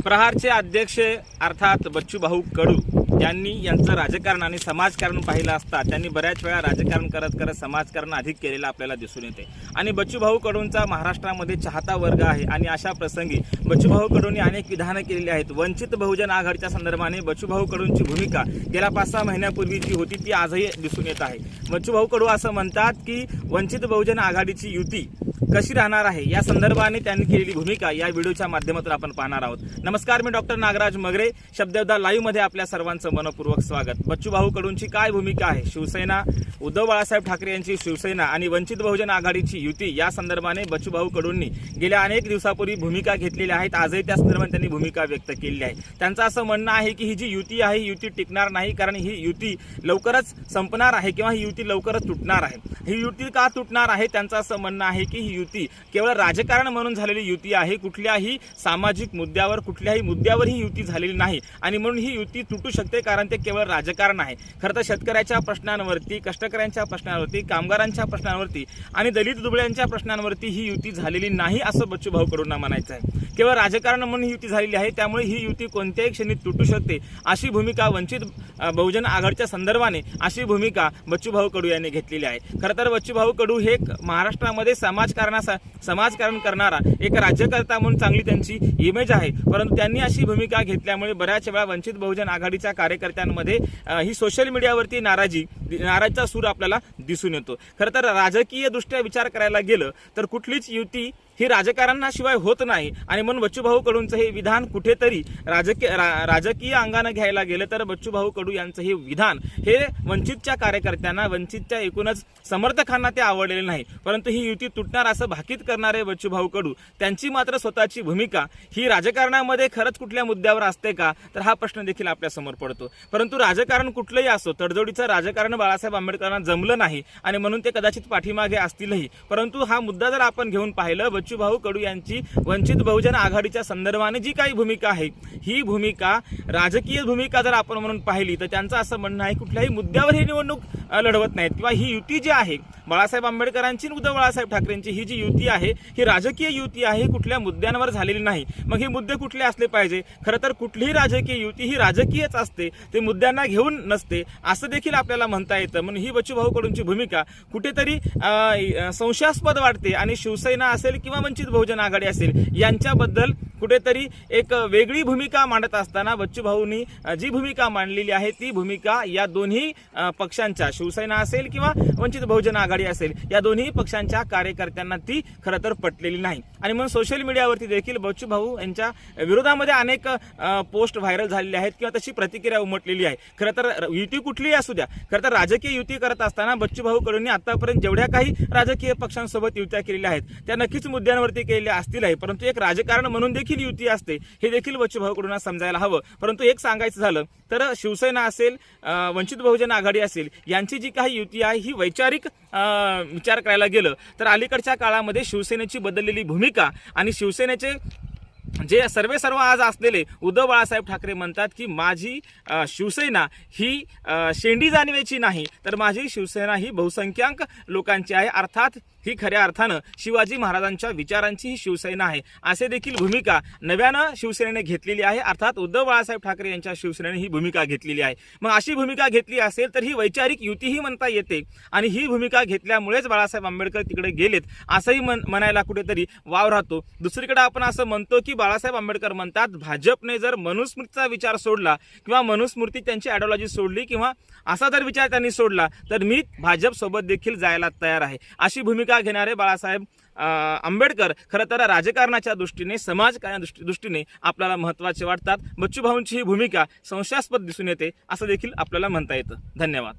प्रहारचे अध्यक्ष अर्थात बच्चूभाऊ कडू यांनी यांचं राजकारण आणि समाजकारण पाहिलं असता त्यांनी बऱ्याच वेळा राजकारण करत करत समाजकारण अधिक केलेलं आपल्याला दिसून येते। आणि बच्चूभाऊ कडूंचा महाराष्ट्रामध्ये चाहता वर्ग आहे आणि अशा प्रसंगी बच्चूभाऊ कडूंनी अनेक विधानं केलेली आहेत। वंचित बहुजन आघाडीच्या संदर्भाने बच्चूभाऊ कडूंची भूमिका गेल्या 5-6 महिन्यापूर्वी जी होती ती आजही दिसून येत आहे। बच्चूभाऊ कडू असं म्हणतात की वंचित बहुजन आघाडीची युती कशी राहणार आहे या संदर्भाने त्यांनी केलेली भूमिका या व्हिडिओच्या माध्यमातून आपण पाहणार आहोत। नमस्कार, मी डॉक्टर नागराज मगरे, शब्दयोद्धा लाईव्ह मध्ये आपल्या सर्वांचं मनपूर्वक स्वागत। बच्चूभाऊ कडूंची काय भूमिका आहे, शिवसेना, उद्धव बाळासाहेब ठाकरे यांची शिवसेना आणि वंचित बहुजन आघाडीची युती या संदर्भाने बच्चूभाऊ कडूंनी गेल्या अनेक दिवसापूर्वी भूमिका घेतलेल्या आहेत। आजही त्या संदर्भात त्यांनी भूमिका व्यक्त केलेली आहे। त्यांचं असं म्हणणं आहे की ही जी युती आहे ही युती टिकणार नाही, कारण ही युती लवकरच संपणार आहे किंवा ही युती लवकरच तुटणार आहे। ही युती का तुटणार आहे, त्यांचं असं म्हणणं आहे की ही युती केवळ राजकारण म्हणून झालेली युती आहे, कुठल्याही सामाजिक मुद्द्यावर कुठल्याही मुद्द्यावर ही युती झालेली नाही आणि म्हणून ही युती तुटू शकते, कारण ते केवळ राजकारण आहे। खरं तर शेतकऱ्याच्या प्रश्नांवरती, कष्टकऱ्यांच्या प्रश्नांवरती, कामगारांच्या प्रश्नांवरती आणि दलित दुबळ्यांच्या प्रश्नांवरती ही युती झालेली नाही असं बच्चूभाऊ कडूंना म्हणायचं आहे। केवळ राजकारण म्हणून ही युती झालेली आहे, त्यामुळे ही युती कोणत्याही क्षणी तुटू शकते अशी भूमिका वंचित बहुजन आघाडीच्या संदर्भाने अशी भूमिका बच्चूभाऊ कडू यांनी घेतलेली आहे। खरं तर बच्चूभाऊ कडू हे महाराष्ट्रामध्ये समाजकारण करणारा एक राज्यकर्ता म्हणून चांगली त्यांची इमेज आहे, परंतु त्यांनी अशी भूमिका घेतल्यामुळे बऱ्याच वेळा वंचित बहुजन आघाडीच्या कार्यकर्त्यांमध्ये ही सोशल मीडियावरती नाराजीचा सूर आपल्याला दिसून येतो। खरं तर राजकीय दृष्ट्या विचार करायला गेलं तर कुठलीच युती ही राजकारणाशिवाय होत नाही आणि म्हणून बच्चूभाऊ कडूंचं हे विधान कुठेतरी राजकीय अंगाने घ्यायला गेलं तर बच्चूभाऊ कडू यांचं हे विधान हे वंचितच्या कार्यकर्त्यांना, वंचितच्या एकूणच समर्थकांना ते आवडलेले नाही, परंतु ही युती तुटणार असं भाकीत करणारे बच्चूभाऊ कडू त्यांची मात्र स्वतःची भूमिका ही राजकारणामध्ये खरंच कुठल्या मुद्द्यावर असते का, तर हा प्रश्न देखील आपल्या समोर पडतो। परंतु राजकारण कुठलंही असो, तडजोडीचं राजकारण बाळासाहेब आंबेडकरांना जमलं नाही आणि म्हणून ते कदाचित पाठीमागे असतीलही, परंतु हा मुद्दा जर आपण घेऊन पाहिलं, बच्चूभाऊ कडू यांची वंचित बहुजन आघाडीच्या संदर्भाने जी काही भूमिका आहे ही भूमिका राजकीय भूमिका जर आपण म्हणून पाहिली तर त्यांचं असं म्हणणं आहे कुठल्याही मुद्द्यावर ही निवडणूक लढवत नाहीत किंवा ही युती जी आहे बाळासाहेब आंबेडकरांची उद्धव बाळासाहेब ठाकरेंची ही जी युती आहे ही राजकीय युती आहे, कुठल्या मुद्द्यांवर झालेली नाही। मग हे मुद्दे कुठले असले पाहिजे, खरं तर कुठलीही राजकीय युती ही राजकीयच असते, ते मुद्द्यांना घेऊन नसते असं देखील आपल्याला म्हणता येतं। म्हणून ही बच्चूभाऊ कडूंची भूमिका कुठेतरी संशयास्पद वाटते आणि शिवसेना असेल किंवा वंचित बहुजन आघाडी असेल यांच्याबद्दल कुठेतरी एक वेगळी भूमिका मांडत असताना बच्चूभाऊंनी जी भूमिका मांडलेली आहे ती भूमिका या दोन्ही पक्षांच्या, शिवसेना असेल किंवा वंचित बहुजन आघाडी असेल, या दोन्ही पक्षांच्या कार्यकर्त्यांना ती खरं तर पटलेली नाही आणि म्हणून सोशल मीडियावरती देखील बच्चूभाऊ यांच्या विरोधामध्ये अनेक पोस्ट व्हायरल झालेले आहेत किंवा तशी प्रतिक्रिया उमटलेली आहे। खरं तर युती कुठलीही असू द्या, खरं तर राजकीय युती करत असताना बच्चूभाऊ कडूंनी आतापर्यंत जेवढ्या काही राजकीय पक्षांसोबत युत्या केलेल्या आहेत त्या नक्कीच मुद्द्यांवरती केलेल्या असतीलही, परंतु एक राजकारण म्हणून देखील युती असते हे देखील बच्चूभाऊ कडूंना समजायला हवं। परंतु एक सांगायचं झालं तर शिवसेना असेल, वंचित बहुजन आघाडी असेल यांची जी काही युती आहे ही वैचारिक विचार करायला गेलं तर अलीकडच्या काळामध्ये शिवसेनेची बदललेली भूमिका आणि शिवसेनेचे जे सर्व आज असलेले उद्धव बाळासाहेब ठाकरे म्हणतात की माझी शिवसेना ही शेंडी जाणवेची नाही तर माझी शिवसेना ही बहुसंख्याक लोकांची आहे, अर्थात ही खऱ्या अर्थानं शिवाजी महाराजांच्या विचारांची ही शिवसेना आहे असे देखील भूमिका नव्यानं शिवसेनेने घेतलेली आहे, अर्थात उद्धव बाळासाहेब ठाकरे यांच्या शिवसेनेने ही भूमिका घेतलेली आहे। मग अशी भूमिका घेतली असेल तर ही वैचारिक युतीही म्हणता येते आणि ही भूमिका घेतल्यामुळेच बाळासाहेब आंबेडकर तिकडे गेलेत असंही म्हणायला कुठेतरी वाव राहतो। दुसरीकडे आपण असं म्हणतो की बाळासाहेब आंबेडकर म्हणतात भाजपने जर मनुस्मृतीचा विचार सोडला किंवा मनुस्मृती त्यांची आयडिओलॉजी सोडली किंवा असा जर विचार त्यांनी सोडला तर मी भाजप सोबत देखील जायला तयार आहे अशी भूमिका घेणारे बाळासाहेब आंबेडकर खरं तर राजकारणाच्या दृष्टीने, समाजकारणाच्या दृष्टीने आपल्याला महत्त्वाचे वाटतात। बच्चूभाऊंची ही भूमिका संशयास्पद दिसून येते असं देखील आपल्याला म्हणता येतं। धन्यवाद।